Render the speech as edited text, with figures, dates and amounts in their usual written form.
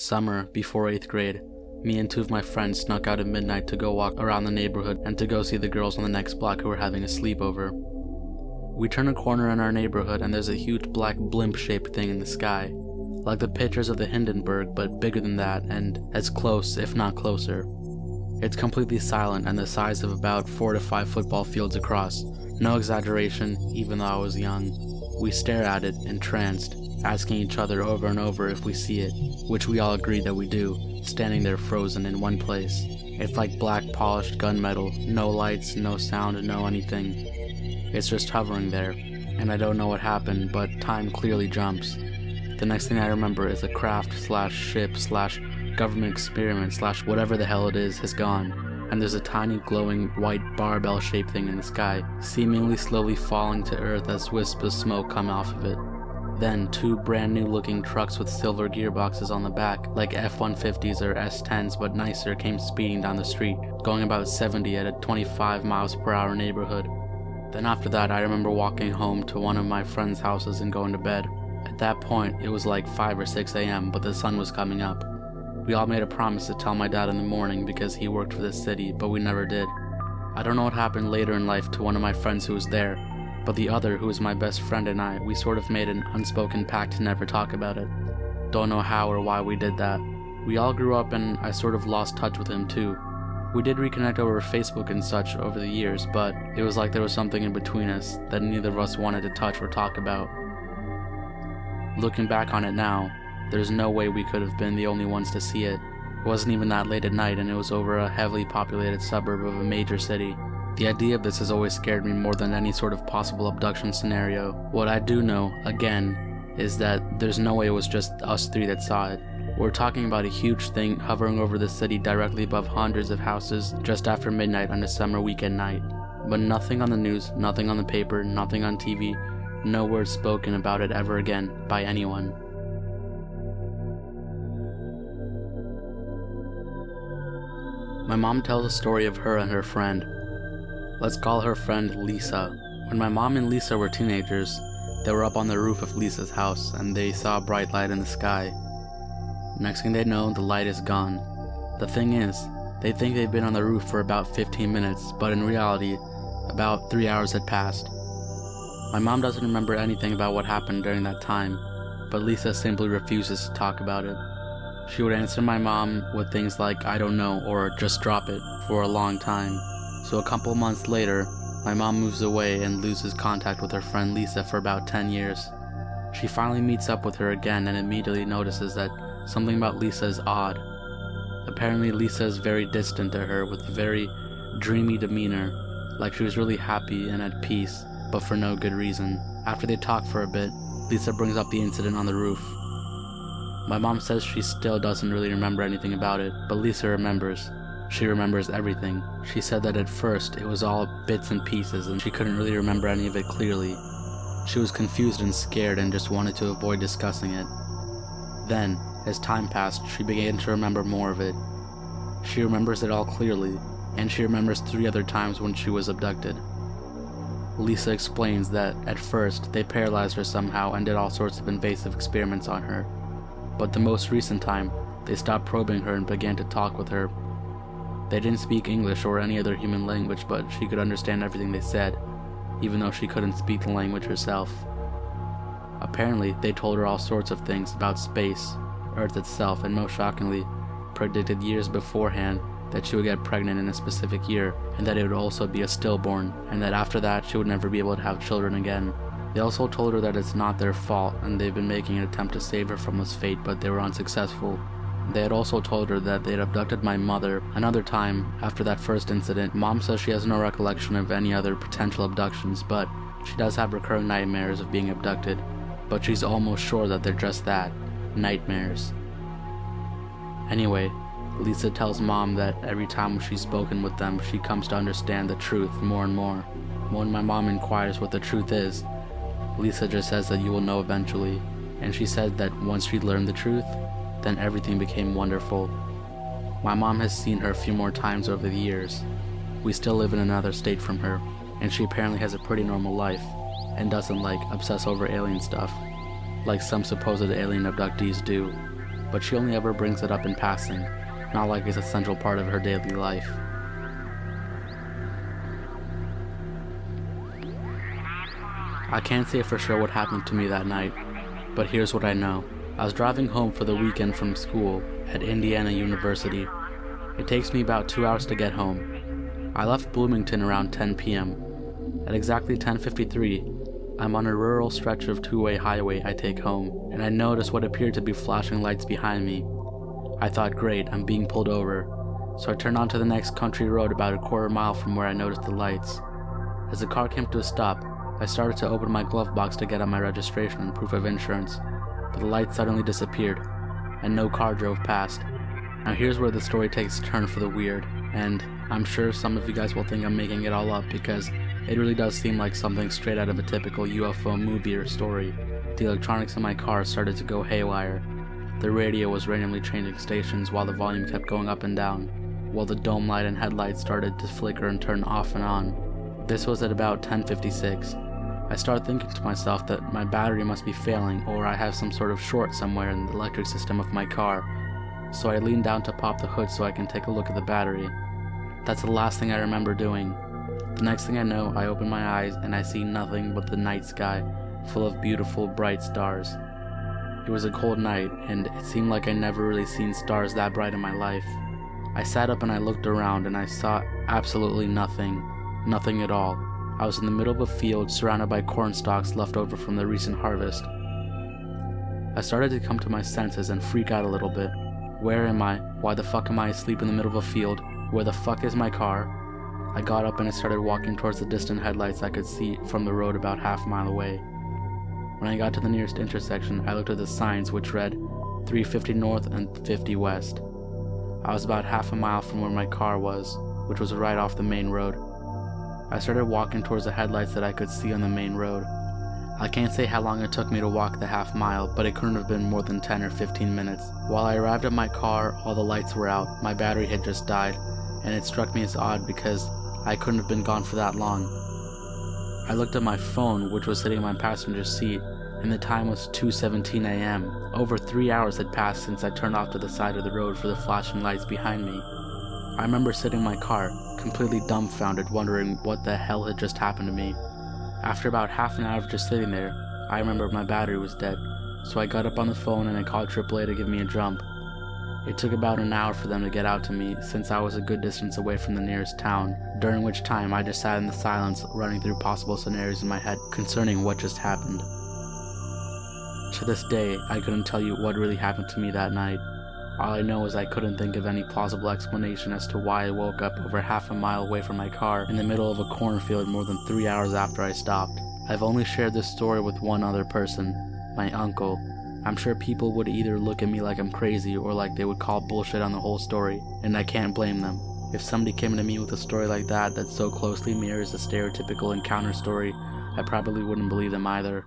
Summer, before 8th grade, me and two of my friends snuck out at midnight to go walk around the neighborhood and to go see the girls on the next block who were having a sleepover. We turn a corner in our neighborhood and there's a huge black blimp-shaped thing in the sky, like the pictures of the Hindenburg but bigger than that and as close, if not closer. It's completely silent and the size of about 4 to 5 football fields across. No exaggeration, even though I was young. We stare at it, entranced, asking each other over and over if we see it, which we all agree that we do, standing there frozen in one place. It's like black polished gunmetal, no lights, no sound, no anything. It's just hovering there, and I don't know what happened, but time clearly jumps. The next thing I remember is a craft/ship/government experiment/whatever the hell it is has gone, and there's a tiny glowing white barbell-shaped thing in the sky, seemingly slowly falling to earth as wisps of smoke come off of it. Then 2 brand new looking trucks with silver gearboxes on the back, like F-150s or S-10s but nicer, came speeding down the street, going about 70 at a 25 miles per hour neighborhood. Then after that I remember walking home to one of my friends' houses and going to bed. At that point it was like 5 or 6 a.m. but the sun was coming up. We all made a promise to tell my dad in the morning because he worked for this city, but we never did. I don't know what happened later in life to one of my friends who was there, but the other, who was my best friend, and I, we sort of made an unspoken pact to never talk about it. Don't know how or why we did that. We all grew up and I sort of lost touch with him too. We did reconnect over Facebook and such over the years, but it was like there was something in between us that neither of us wanted to touch or talk about. Looking back on it now, there's no way we could have been the only ones to see it. It wasn't even that late at night and it was over a heavily populated suburb of a major city. The idea of this has always scared me more than any sort of possible abduction scenario. What I do know, again, is that there's no way it was just us 3 that saw it. We're talking about a huge thing hovering over the city directly above hundreds of houses just after midnight on a summer weekend night. But nothing on the news, nothing on the paper, nothing on TV, no words spoken about it ever again by anyone. My mom tells a story of her and her friend. Let's call her friend Lisa. When my mom and Lisa were teenagers, they were up on the roof of Lisa's house and they saw a bright light in the sky. Next thing they know, the light is gone. The thing is, they think they've been on the roof for about 15 minutes, but in reality, about 3 hours had passed. My mom doesn't remember anything about what happened during that time, but Lisa simply refuses to talk about it. She would answer my mom with things like, "I don't know," or "just drop it," for a long time. So a couple months later, my mom moves away and loses contact with her friend Lisa for about 10 years. She finally meets up with her again and immediately notices that something about Lisa is odd. Apparently Lisa is very distant to her with a very dreamy demeanor, like she was really happy and at peace, but for no good reason. After they talk for a bit, Lisa brings up the incident on the roof. My mom says she still doesn't really remember anything about it, but Lisa remembers. She remembers everything. She said that at first it was all bits and pieces and she couldn't really remember any of it clearly. She was confused and scared and just wanted to avoid discussing it. Then, as time passed, she began to remember more of it. She remembers it all clearly, and she remembers 3 other times when she was abducted. Lisa explains that at first they paralyzed her somehow and did all sorts of invasive experiments on her. But the most recent time, they stopped probing her and began to talk with her. They didn't speak English or any other human language, but she could understand everything they said, even though she couldn't speak the language herself. Apparently, they told her all sorts of things about space, Earth itself, and most shockingly, predicted years beforehand that she would get pregnant in a specific year, and that it would also be a stillborn, and that after that she would never be able to have children again. They also told her that it's not their fault, and they've been making an attempt to save her from this fate, but they were unsuccessful. They had also told her that they had abducted my mother. Another time, after that first incident, Mom says she has no recollection of any other potential abductions, but she does have recurring nightmares of being abducted. But she's almost sure that they're just that, nightmares. Anyway, Lisa tells Mom that every time she's spoken with them, she comes to understand the truth more and more. When my mom inquires what the truth is, Lisa just says that you will know eventually, and she said that once she learned the truth, then everything became wonderful. My mom has seen her a few more times over the years. We still live in another state from her, and she apparently has a pretty normal life, and doesn't obsess over alien stuff, like some supposed alien abductees do. but she only ever brings it up in passing, not like it's a central part of her daily life. I can't say for sure what happened to me that night, but here's what I know. I was driving home for the weekend from school at Indiana University. It takes me about 2 hours to get home. I left Bloomington around 10 p.m. At exactly 10:53, I'm on a rural stretch of two-way highway I take home, and I notice what appeared to be flashing lights behind me. I thought, great, I'm being pulled over, so I turned onto the next country road about a quarter mile from where I noticed the lights. As the car came to a stop, I started to open my glove box to get out my registration and proof of insurance, but the lights suddenly disappeared, and no car drove past. Now here's where the story takes a turn for the weird, and I'm sure some of you guys will think I'm making it all up because it really does seem like something straight out of a typical UFO movie or story. The electronics in my car started to go haywire. The radio was randomly changing stations while the volume kept going up and down, while the dome light and headlights started to flicker and turn off and on. This was at about 10:56. I started thinking to myself that my battery must be failing or I have some sort of short somewhere in the electric system of my car, so I leaned down to pop the hood so I can take a look at the battery. That's the last thing I remember doing. The next thing I know, I open my eyes and I see nothing but the night sky, full of beautiful, bright stars. It was a cold night, and it seemed like I never really seen stars that bright in my life. I sat up and I looked around and I saw absolutely nothing. Nothing at all. I was in the middle of a field surrounded by corn stalks left over from the recent harvest. I started to come to my senses and freak out a little bit. Where am I? Why the fuck am I asleep in the middle of a field? Where the fuck is my car? I got up and I started walking towards the distant headlights I could see from the road about half a mile away. When I got to the nearest intersection, I looked at the signs which read 350 north and 50 west. I was about half a mile from where my car was, which was right off the main road. I started walking towards the headlights that I could see on the main road. I can't say how long it took me to walk the half mile, but it couldn't have been more than 10 or 15 minutes. While I arrived at my car, all the lights were out, my battery had just died, and it struck me as odd because I couldn't have been gone for that long. I looked at my phone, which was sitting in my passenger seat, and the time was 2:17 a.m. Over 3 hours had passed since I turned off to the side of the road for the flashing lights behind me. I remember sitting in my car, completely dumbfounded, wondering what the hell had just happened to me. After about half an hour of just sitting there, I remembered my battery was dead, so I got up on the phone and I called AAA to give me a jump. It took about an hour for them to get out to me since I was a good distance away from the nearest town, during which time I just sat in the silence running through possible scenarios in my head concerning what just happened. To this day, I couldn't tell you what really happened to me that night. All I know is I couldn't think of any plausible explanation as to why I woke up over half a mile away from my car in the middle of a cornfield more than 3 hours after I stopped. I've only shared this story with one other person, my uncle. I'm sure people would either look at me like I'm crazy or like they would call bullshit on the whole story, and I can't blame them. If somebody came to me with a story like that so closely mirrors a stereotypical encounter story, I probably wouldn't believe them either.